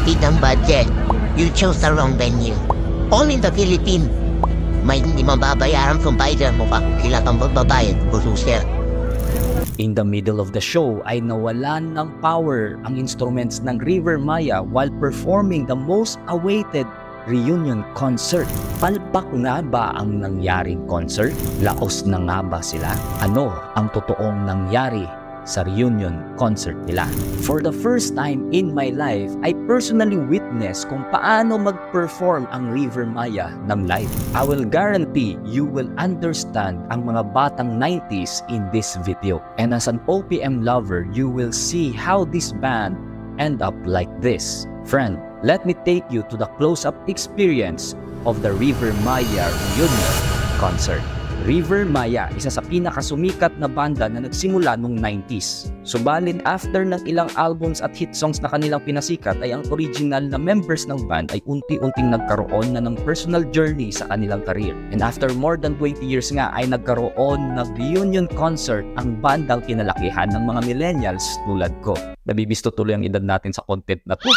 Tinitipid ng budget. You chose the wrong venue. All in the Philippines. May hindi mababayaran kung bayad mo pa. Kailan kang magbabayad, Buruser. In the middle of the show ay nawalan ng power ang instruments ng River Maya while performing the most awaited reunion concert. Palpak nga ba ang nangyaring concert? Laos na nga ba sila? Ano ang totoong nangyari sa reunion concert nila? For the first time in my life, I personally witnessed kung paano mag-perform ang River Maya ng live. I will guarantee you will understand ang mga batang 90s in this video. And as an OPM lover, you will see how this band end up like this. Friend, let me take you to the close-up experience of the River Maya reunion concert. River Maya, isa sa pinakasumikat na banda na nagsimula noong 90s. Subalit after ng ilang albums at hit songs na kanilang pinasikat ay ang original na members ng band ay unti-unting nagkaroon na ng personal journey sa kanilang career. And after more than 20 years nga ay nagkaroon ng reunion concert ang bandang kinalakihan ng mga millennials tulad ko. Nabibisto tuloy ang edad natin sa content na to.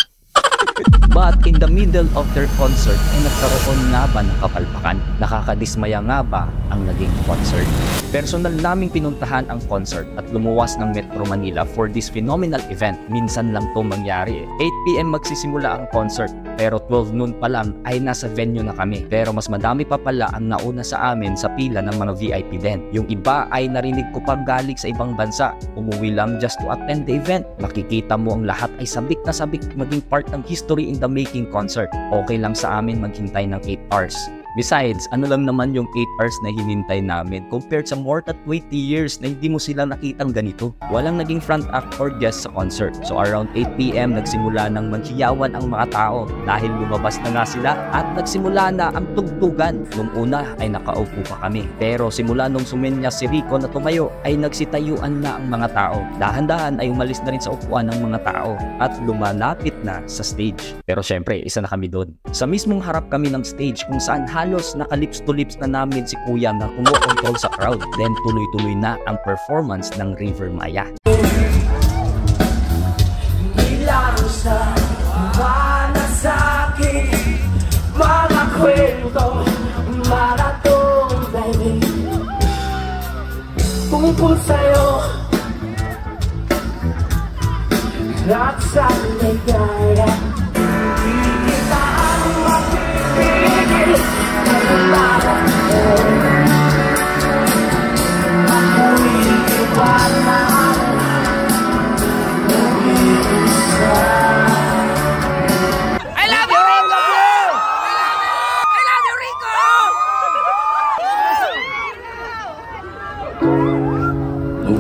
But in the middle of their concert ay nagkaroon nga ba ng kapalpakan? Nakakadismaya nga ba ang naging concert? Personal naming pinuntahan ang concert at lumuwas ng Metro Manila for this phenomenal event. Minsan lang to mangyari. 8 PM magsisimula ang concert pero 12 noon pa lang ay nasa venue na kami. Pero mas madami pa pala ang nauna sa amin sa pila ng mga VIP din. Yung iba ay narinig ko pag galing sa ibang bansa. Umuwi lang just to attend the event. Makikita mo ang lahat ay sabik na sabik maging part ng history in the making concert. Okay lang sa amin maghintay ng 8 hours. Besides, ano lang naman yung 8 hours na hinintay namin compared sa more than 20 years na hindi mo sila nakitang ganito. Walang naging front act or guest sa concert. So around 8 PM nagsimula ng maghiyawan ang mga tao dahil lumabas na nga sila at nagsimula na ang tugtugan. Nung una ay nakaupo pa kami. Pero simula nung sumenyas si Rico na tumayo ay nagsitayuan na ang mga tao. Dahan-dahan ay umalis na rin sa upuan ng mga tao at lumalapit na sa stage. Pero syempre, isa na kami doon. Sa mismong harap kami ng stage kung saan halos nakalips to lips na namin si Kuya na kumokontrol sa crowd. Then tuloy-tuloy na ang performance ng River Maya. Ilang sa mga sa akin, mga kwento, maratong baby, tungkol sa'yo at sa ligaya.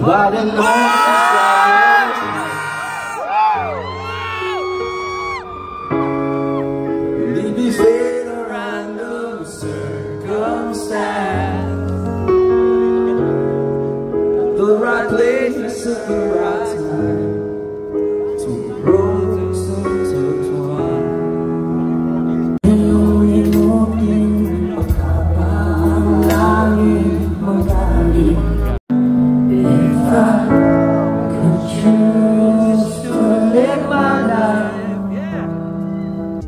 Nobody knows leave me fade around the circumstance, the right place at the right time to grow things intertwined.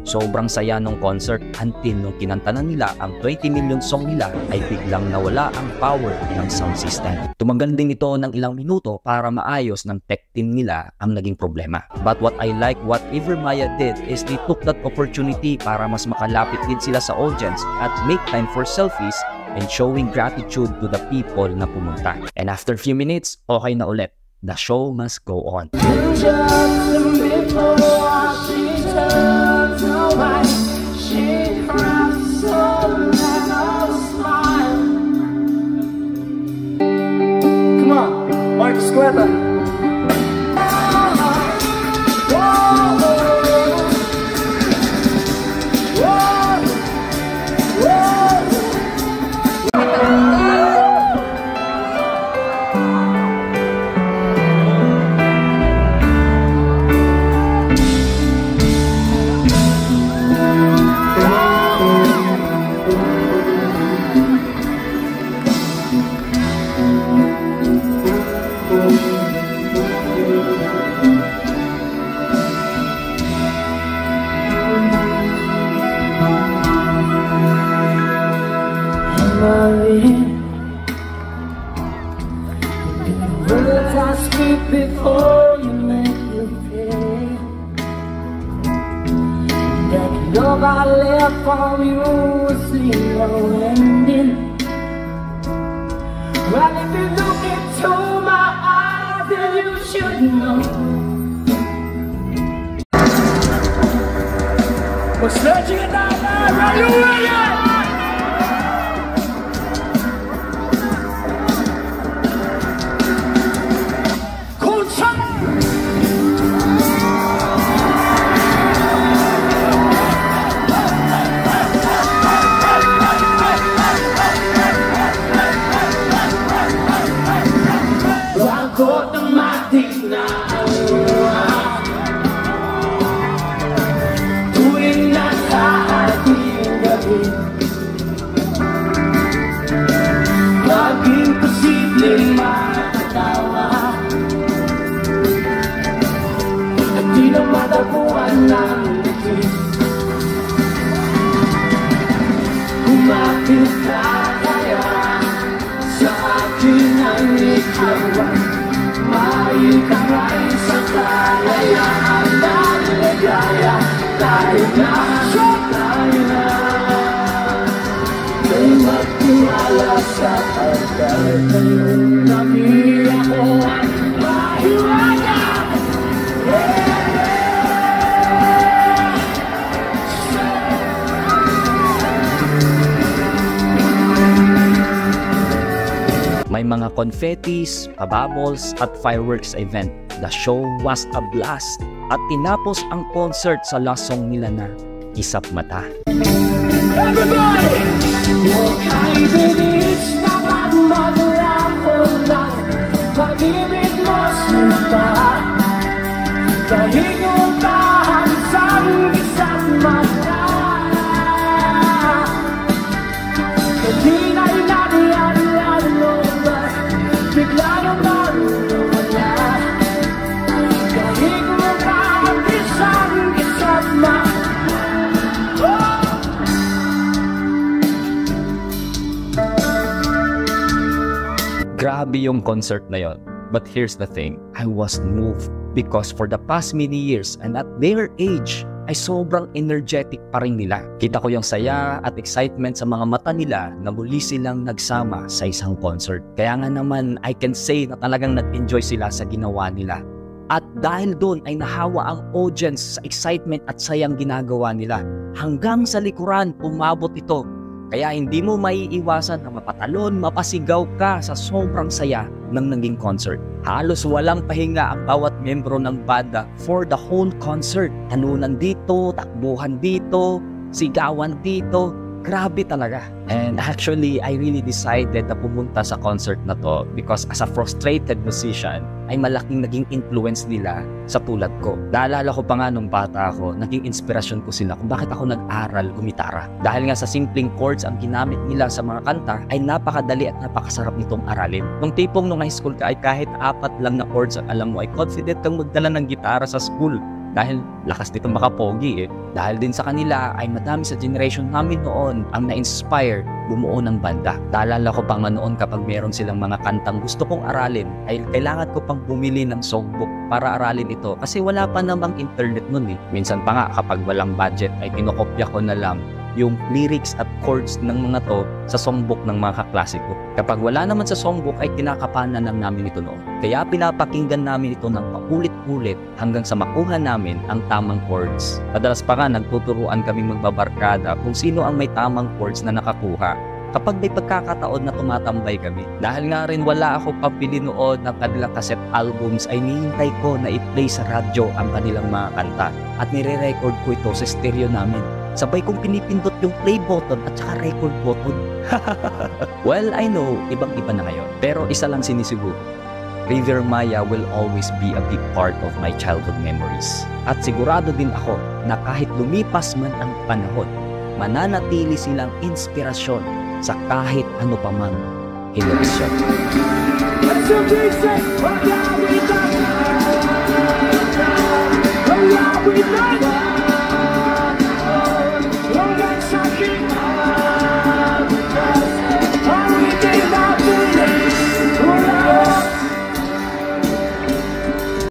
Sobrang saya nung concert until nung kinanta na nila ang 20 million song nila ay biglang nawala ang power ng sound system. Tumagal din ito ng ilang minuto para maayos ng tech team nila ang naging problema. But what I like what River Maya did is they took that opportunity para mas makalapit din sila sa audience at make time for selfies and showing gratitude to the people na pumunta. And after few minutes, okay na ulit. The show must go on. Come on, Mark Squetta. before you make your pay. That love I left for you will see no ending. Well, if you look into my eyes, then you should know. We're searching it out now, are you ready? Kumatil ka kaya sa akin ang ikaw, maikaray sa kalayaan ng ligaya. Tayo na, may magtiwala sa pagkalit ngayon. Nabi ako ang mahiwala. May mga confettis, bubbles at fireworks event. The show was a blast at tinapos ang concert sa last song nila na Isap Mata. Everybody! Your kaibigan dapat maglakonan, pag-ibig mo sumpa, kahinguntahan sa Isap Mata. Kalina'y nariyan bigla naman wala, kahit mo pa ang isang isama. Grabe yung concert na yon. But here's the thing, I was moved because for the past many years and at their age, ay sobrang energetic pa rin nila. Kita ko yung saya at excitement sa mga mata nila na muli silang nagsama sa isang concert. Kaya nga naman, I can say na talagang nag-enjoy sila sa ginawa nila. At dahil doon ay nahawa ang audience sa excitement at sayang ginagawa nila. Hanggang sa likuran, umabot ito. Kaya hindi mo maiiwasan na mapatalon, mapasigaw ka sa sobrang saya ng naging concert. Halos walang pahinga ang bawat membro ng banda for the whole concert. Tanunan dito, takbuhan dito, sigawan dito. Grabe talaga. And actually, I really decided na pumunta sa concert na to because as a frustrated musician, ay malaking naging influence nila sa tulad ko. Naalala ko pa nga nung bata ako, naging inspirasyon ko sila kung bakit ako nag-aral gumitara. Dahil nga sa simpleng chords ang ginamit nila sa mga kanta, ay napakadali at napakasarap nitong aralin. Nung tipong nung high school ka ay kahit 4 lang na chords ang alam mo, ay confident kang magdala ng gitara sa school. Dahil lakas nito makapogi eh. Dahil din sa kanila ay madami sa generation namin noon ang na-inspire bumuo ng banda. Naalala ko pang noon kapag meron silang mga kantang gusto kong aralin ay kailangan ko pang bumili ng songbook para aralin ito kasi wala pa namang internet noon eh. Minsan pa nga kapag walang budget ay kinokopya ko na lang yung lyrics at chords ng mga to sa songbook ng mga kaklase ko. Kapag wala naman sa songbook ay kinakapanan lang namin ito noon. Kaya pinapakinggan namin ito ng paulit-ulit hanggang sa makuha namin ang tamang chords. Madalas pa nga nagtuturuan kaming magbabarkada kung sino ang may tamang chords na nakakuha. Kapag may pagkakataon na tumatambay kami. Dahil nga rin wala ako pabili noon ng kanilang cassette albums ay nihintay ko na i-play sa radyo ang kanilang mga kanta at nire-record ko ito sa stereo namin. Sabay kong pinipindot yung play button at saka record button. Well, I know, ibang-iba na ngayon. Pero isa lang sinisiguro, River Maya will always be a big part of my childhood memories. At sigurado din ako na kahit lumipas man ang panahon, mananatili silang inspirasyon sa kahit ano pa mang henerasyon.